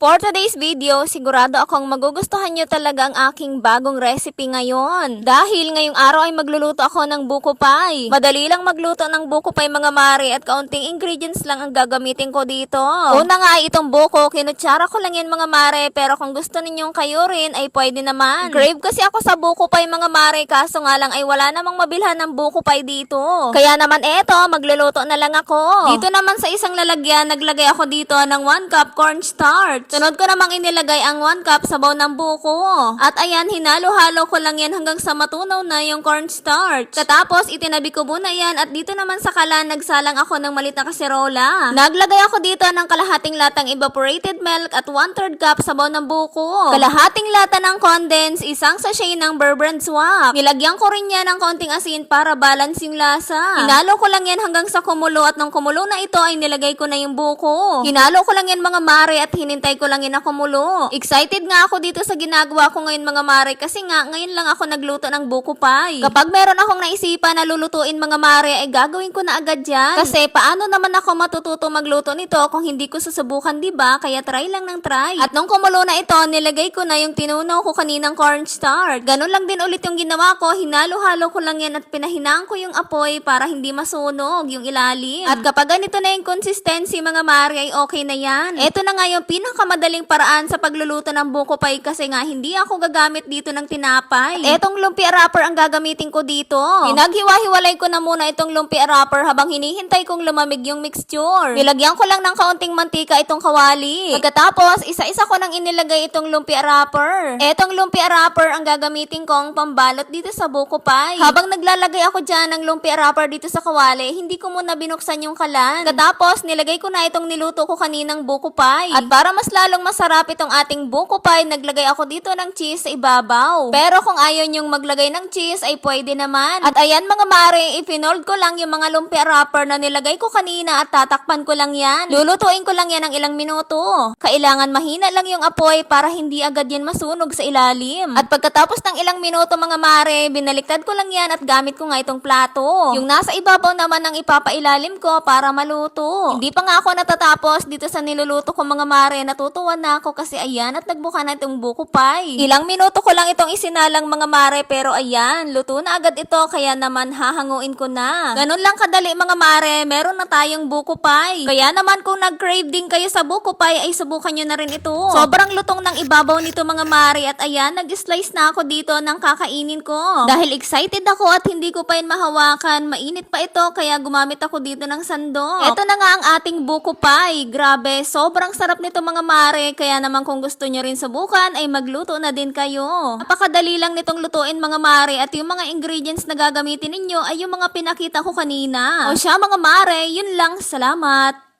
For today's video, sigurado akong magugustuhan nyo talaga ang aking bagong recipe ngayon. Dahil ngayong araw ay magluluto ako ng buko pie. Madali lang magluto ng buko pie mga mare at kaunting ingredients lang ang gagamitin ko dito. Una nga ay itong buko, kinutsara ko lang yan mga mare, pero kung gusto ninyong kayo rin ay pwede naman. Crave kasi ako sa buko pie mga mare, kaso nga lang ay wala namang mabilhan ng buko pie dito. Kaya naman eto, magluluto na lang ako. Dito naman sa isang lalagyan, naglagay ako dito ng 1 cup cornstarch. Sunod ko namang inilagay ang 1 cup sabaw ng buko. At ayan, hinalo-halo ko lang yan hanggang sa matunaw na yung cornstarch. Katapos, itinabi ko muna yan at dito naman sa kalan, nagsalang ako ng maliit na kaserola. Naglagay ako dito ng kalahating latang evaporated milk at 1/3 cup sabaw ng buko. Kalahating lata ng condensed, isang sachet ng Beurre Brand Swap. Nilagyan ko rin yan ng konting asin para balance yung lasa. Hinalo ko lang yan hanggang sa kumulo at nung kumulo na ito ay nilagay ko na yung buko. Hinalo ko lang yan mga mare at hinintay ko lang yan na kumulo. Excited nga ako dito sa ginagawa ko ngayon mga mare kasi nga ngayon lang ako nagluto ng buko pie. Kapag meron akong naisipan na lulutuin mga mare ay gagawin ko na agad yan. Kasi paano naman ako matututo magluto nito kung hindi ko susubukan, diba? Kaya try lang ng try. At nung kumulo na ito, nilagay ko na yung tinunaw ko kaninang cornstarch. Ganun lang din ulit yung ginawa ko. Hinalo-halo ko lang yan at pinahinaan ko yung apoy para hindi masunog yung ilalim. At kapag ganito na yung consistency mga mare ay okay na yan. Ito na nga yung pinakamadaling paraan sa pagluluto ng buko pie kasi nga hindi ako gagamit dito ng tinapay. At etong lumpia wrapper ang gagamitin ko dito. Pinaghiwa-hiwalay ko na muna itong lumpia wrapper habang hinihintay kong lumamig yung mixture. Nilagyan ko lang ng kaunting mantika itong kawali. Pagkatapos, isa-isa ko nang inilagay itong lumpia wrapper. Etong lumpia wrapper ang gagamitin kong pambalot dito sa buko pie. Habang naglalagay ako dyan ng lumpia wrapper dito sa kawali, hindi ko muna binuksan yung kalan. Pagkatapos, nilagay ko na itong niluto ko kaninang buko pie. At para mas lalong masarap itong ating buko pie, naglagay ako dito ng cheese sa ibabaw. Pero kung ayaw nyong maglagay ng cheese, ay pwede naman. At ayan mga mare, ipinold ko lang yung mga lumpia wrapper na nilagay ko kanina at tatakpan ko lang yan. Lulutuin ko lang yan ng ilang minuto. Kailangan mahina lang yung apoy para hindi agad yan masunog sa ilalim. At pagkatapos ng ilang minuto mga mare, binaliktad ko lang yan at gamit ko nga itong plato. Yung nasa ibabaw naman ang ipapailalim ko para maluto. Hindi pa nga ako natatapos dito sa niluluto ko mga mare, natutuwa na ako kasi ayan at nagbuka na itong buko pie. Ilang minuto ko lang itong isinalang mga mare pero ayan, luto na agad ito kaya naman hahanguin ko na. Ganun lang kadali mga mare, meron na tayong buko pie. Kaya naman kung nag-crave din kayo sa buko pie ay subukan nyo na rin ito. Sobrang lutong ng ibabaw nito mga mare at ayan, nag-slice na ako dito ng kakainin ko. Dahil excited ako at hindi ko pa yun mahawakan, mainit pa ito kaya gumamit ako dito ng sandok. Ito na nga ang ating buko pie. Grabe, sobrang sarap nito mga mare, kaya naman kung gusto nyo rin subukan ay magluto na din kayo. Napakadali lang nitong lutuin mga mare at yung mga ingredients na gagamitin ninyo ay yung mga pinakita ko kanina. O siya mga mare, yun lang, salamat!